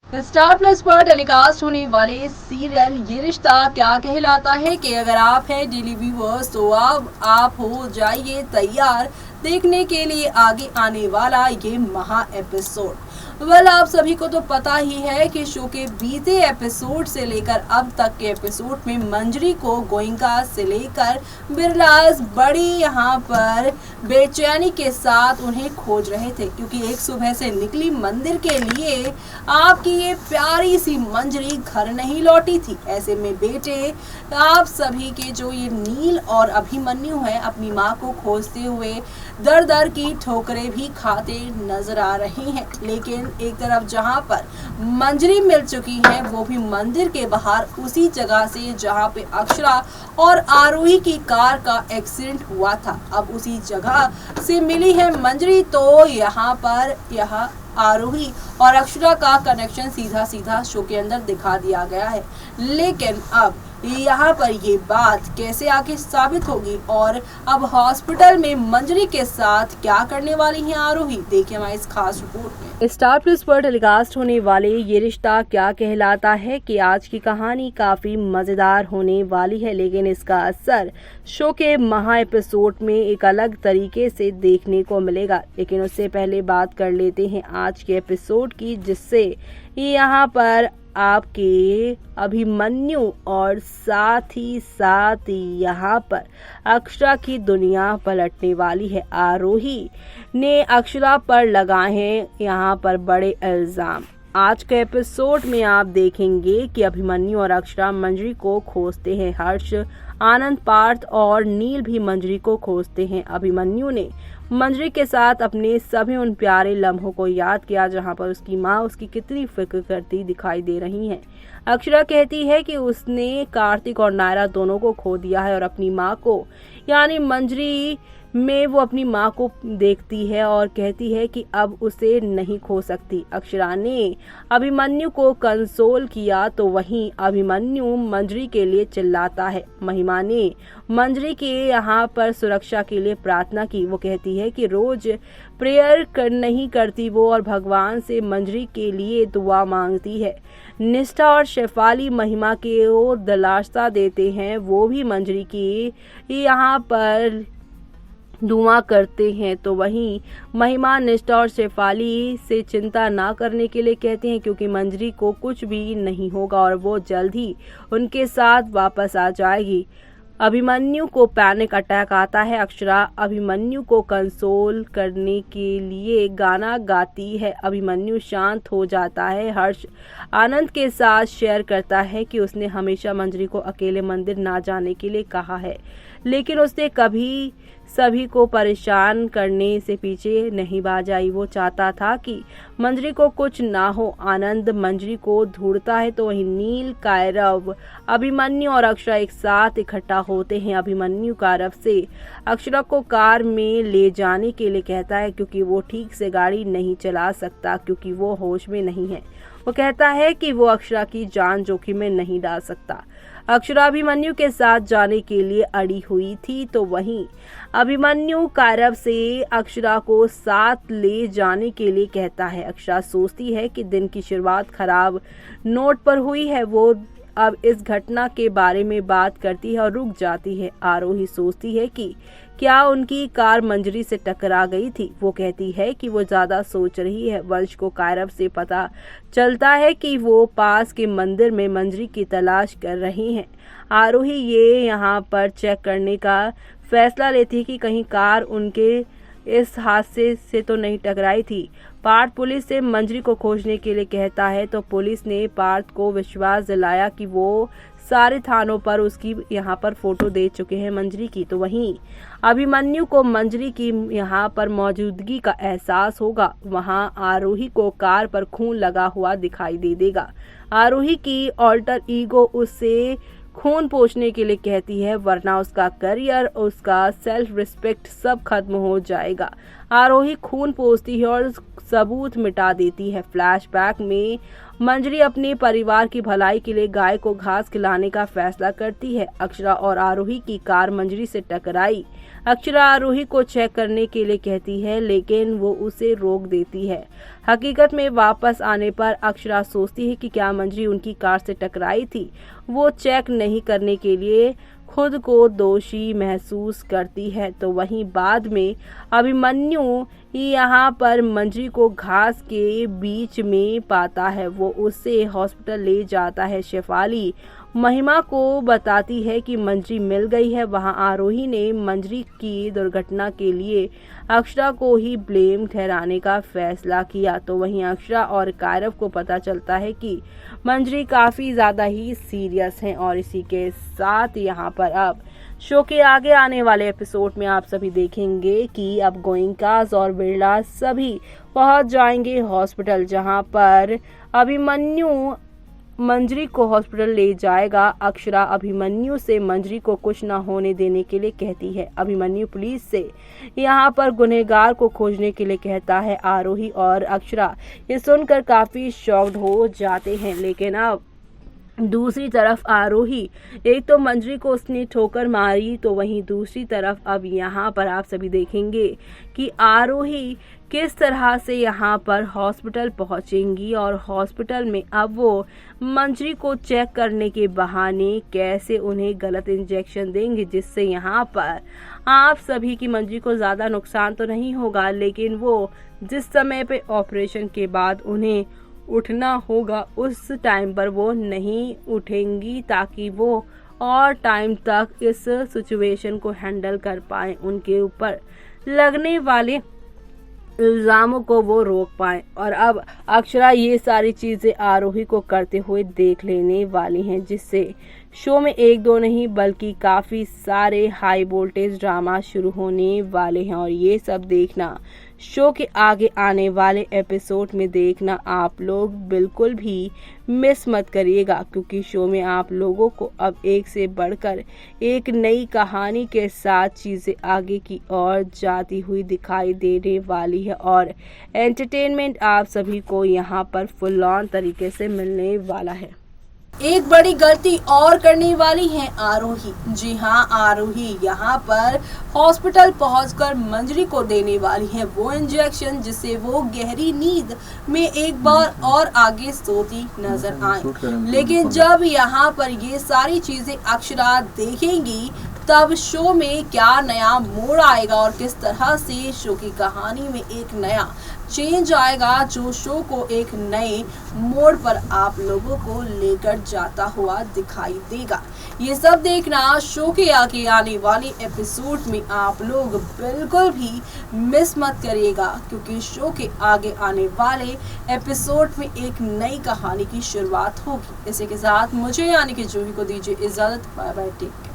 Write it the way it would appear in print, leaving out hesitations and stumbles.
Star plus पर telecast होने वाले सीरियल ये रिश्ता क्या कहलाता है कि अगर आप हैं डेली व्यूअर्स तो अब आप हो जाइए तैयार देखने के लिए आगे आने वाला ये महा एपिसोड। आप सभी को तो पता ही है कि शो के बीते एपिसोड से लेकर अब तक के एपिसोड में मंजरी को गोइंका से लेकर बिरलास बड़ी यहाँ पर बेचैनी के साथ उन्हें खोज रहे थे, क्योंकि एक सुबह से निकली मंदिर के लिए आपकी ये प्यारी सी मंजरी घर नहीं लौटी थी। ऐसे में बेटे आप सभी के जो ये नील और अभिमन्यु है अपनी माँ को खोजते हुए दर दर की ठोकरें भी खाते नजर आ रहे हैं। लेकिन एक तरफ जहां पर मंजरी मिल चुकी है वो भी मंदिर के बाहर उसी जगह से जहां पे अक्षरा और आरोही की कार का एक्सीडेंट हुआ था। अब उसी जगह से मिली है मंजरी, तो यहाँ पर यह आरोही और अक्षरा का कनेक्शन सीधा सीधा शो के अंदर दिखा दिया गया है। लेकिन अब यहाँ पर ये बात कैसे आगे साबित होगी और अब हॉस्पिटल में मंजरी के साथ क्या करने वाली हैं आरोही, देखिए हमारी इस खास रिपोर्ट में। स्टार प्लस पर टेलीकास्ट होने वाले ये रिश्ता क्या कहलाता है कि आज की कहानी काफी मजेदार होने वाली है, लेकिन इसका असर शो के महा एपिसोड में एक अलग तरीके से देखने को मिलेगा। लेकिन उससे पहले बात कर लेते हैं आज के एपिसोड की, जिससे यहाँ पर आपके अभिमन्यु और साथ ही यहाँ पर अक्षरा की दुनिया पलटने वाली है। आरोही ने अक्षरा पर लगाए हैं यहाँ पर बड़े इल्जाम। आज के एपिसोड में आप देखेंगे कि अभिमन्यु और अक्षरा मंजरी को खोजते हैं। हर्ष, आनंद, पार्थ और नील भी मंजरी को खोजते हैं। अभिमन्यु ने मंजरी के साथ अपने सभी उन प्यारे लम्हों को याद किया जहां पर उसकी माँ उसकी कितनी फिक्र करती दिखाई दे रही है। अक्षरा कहती है कि उसने कार्तिक और नायरा दोनों को खो दिया है और अपनी माँ को यानी मंजरी में वो अपनी माँ को देखती है और कहती है कि अब उसे नहीं खो सकती। अक्षरा ने अभिमन्यु को कंसोल किया तो वहीं अभिमन्यु मंजरी के लिए चिल्लाता है। महिमा ने मंजरी के यहाँ पर सुरक्षा के लिए प्रार्थना की। वो कहती है कि रोज प्रेयर नहीं करती वो और भगवान से मंजरी के लिए दुआ मांगती है। निष्ठा और शेफाली महिमा के ओर दिलासा देते हैं, वो भी मंजरी की यहाँ पर दुआ करते हैं। तो वहीं महिमा निष्ठा और शेफाली से चिंता ना करने के लिए कहते हैं, क्योंकि मंजरी को कुछ भी नहीं होगा और वो जल्द ही उनके साथ वापस आ जाएगी। अभिमन्यु को पैनिक अटैक आता है। अक्षरा अभिमन्यु को कंसोल करने के लिए गाना गाती है। अभिमन्यु शांत हो जाता है। हर्ष आनंद के साथ शेयर करता है कि उसने हमेशा मंजरी को अकेले मंदिर ना जाने के लिए कहा है, लेकिन उसने कभी सभी को परेशान करने से पीछे नहीं भाग आई। वो चाहता था कि मंजरी को कुछ ना हो। आनंद मंजरी को ढूंढता है तो वहीं नील, कायरव, अभिमन्यु और अक्षरा एक साथ इकट्ठा होते हैं। अभिमन्यु कायरव से अक्षरा को कार में ले जाने के लिए कहता है, क्योंकि वो ठीक से गाड़ी नहीं चला सकता, क्योंकि वो होश में नहीं है। वो कहता है कि वो अक्षरा की जान जोखिम में नहीं डाल सकता। अक्षरा अभिमन्यु के साथ जाने के लिए अड़ी हुई थी, तो वहीं अभिमन्यु कायरव से अक्षरा को साथ ले जाने के लिए कहता है। अक्षरा सोचती है कि दिन की शुरुआत खराब नोट पर हुई है। वो अब इस घटना के बारे में बात करती है और रुक जाती है। आरोही सोचती है कि क्या उनकी कार मंजरी से टकरा गई थी। वो कहती है कि वो ज्यादा सोच रही है। वंश को कायरव से पता चलता है कि वो पास के मंदिर में मंजरी की तलाश कर रही हैं। आरोही ये यहाँ पर चेक करने का फैसला लेती है कि कहीं कार उनके इस हादसे से तो नहीं टकराई थी। पार्थ पुलिस से मंजरी को खोजने के लिए कहता है, तो पुलिस ने पार्थ को विश्वास दिलाया कि वो सारे थानों पर उसकी यहाँ पर फोटो दे चुके हैं मंजरी की। तो वहीं अभिमन्यु को मंजरी की यहाँ पर मौजूदगी का एहसास होगा। वहाँ आरोही को कार पर खून लगा हुआ दिखाई दे देगा। आरोही की ऑल्टर ईगो उससे खून पोंछने के लिए कहती है, वरना उसका करियर, उसका सेल्फ रिस्पेक्ट सब खत्म हो जाएगा। आरोही खून पोंछती है और सबूत मिटा देती है। फ्लैशबैक में मंजरी अपने परिवार की भलाई के लिए गाय को घास खिलाने का फैसला करती है। अक्षरा और आरोही की कार मंजरी से टकराई। अक्षरा आरोही को चेक करने के लिए कहती है, लेकिन वो उसे रोक देती है। हकीकत में वापस आने पर अक्षरा सोचती है कि क्या मंजरी उनकी कार से टकराई थी। वो चेक नहीं करने के लिए खुद को दोषी महसूस करती है। तो वहीं बाद में अभिमन्यु यहाँ पर मंजरी को घास के बीच में पाता है। वो उसे हॉस्पिटल ले जाता है। शेफाली महिमा को बताती है कि मंजरी मिल गई है। वहाँ आरोही ने मंजरी की दुर्घटना के लिए अक्षरा को ही ब्लेम ठहराने का फैसला किया। तो वहीं अक्षरा और कायरव को पता चलता है कि मंजरी काफ़ी ज़्यादा ही सीरियस हैं। और इसी के साथ यहाँ पर अब शो के आगे आने वाले एपिसोड में आप सभी देखेंगे कि अब गोयनकाज और बिरला सभी पहुंच जाएंगे हॉस्पिटल, जहां पर अभिमन्यु मंजरी को हॉस्पिटल ले जाएगा। अक्षरा अभिमन्यु से मंजरी को कुछ न होने देने के लिए कहती है। अभिमन्यु पुलिस से यहाँ पर गुनहगार को खोजने के लिए कहता है। आरोही और अक्षरा ये सुनकर काफी शॉक्ड हो जाते हैं। लेकिन अब दूसरी तरफ आरोही, एक तो मंजरी को उसने ठोकर मारी, तो वहीं दूसरी तरफ अब यहाँ पर आप सभी देखेंगे कि आरोही किस तरह से यहाँ पर हॉस्पिटल पहुँचेंगी और हॉस्पिटल में अब वो मंजरी को चेक करने के बहाने कैसे उन्हें गलत इंजेक्शन देंगे, जिससे यहाँ पर आप सभी की मंजरी को ज़्यादा नुकसान तो नहीं होगा, लेकिन वो जिस समय पे ऑपरेशन के बाद उन्हें उठना होगा उस टाइम पर वो नहीं उठेंगी, ताकि वो और टाइम तक इस सिचुएशन को हैंडल कर पाएं, उनके ऊपर लगने वाले इल्ज़ामों को वो रोक पाएं। और अब अक्षरा ये सारी चीज़ें आरोही को करते हुए देख लेने वाली हैं, जिससे शो में एक दो नहीं बल्कि काफ़ी सारे हाई वोल्टेज ड्रामा शुरू होने वाले हैं। और ये सब देखना शो के आगे आने वाले एपिसोड में देखना आप लोग बिल्कुल भी मिस मत करिएगा, क्योंकि शो में आप लोगों को अब एक से बढ़कर एक नई कहानी के साथ चीज़ें आगे की ओर जाती हुई दिखाई देने वाली है। और एंटरटेनमेंट आप सभी को यहाँ पर फुल ऑन तरीके से मिलने वाला है। एक बड़ी गलती और करने वाली है आरोही। जी हाँ, आरोही यहाँ पर हॉस्पिटल पहुंचकर मंजरी को देने वाली है वो इंजेक्शन, जिससे वो गहरी नींद में एक बार और आगे सोती नजर आए। लेकिन जब यहाँ पर ये सारी चीजें अक्षरा देखेंगी, तब शो में क्या नया मोड़ आएगा और किस तरह से शो की कहानी में एक नया चेंज आएगा, जो शो को एक नए मोड़ पर आप लोगों को लेकर जाता हुआ दिखाई देगा। ये सब देखना शो के आगे आने वाले एपिसोड में आप लोग बिल्कुल भी मिस मत करिएगा, क्योंकि शो के आगे आने वाले एपिसोड में एक नई कहानी की शुरुआत होगी। इसी के साथ मुझे यानी कि जूही को दीजिए इजाजत। Bye bye, take care.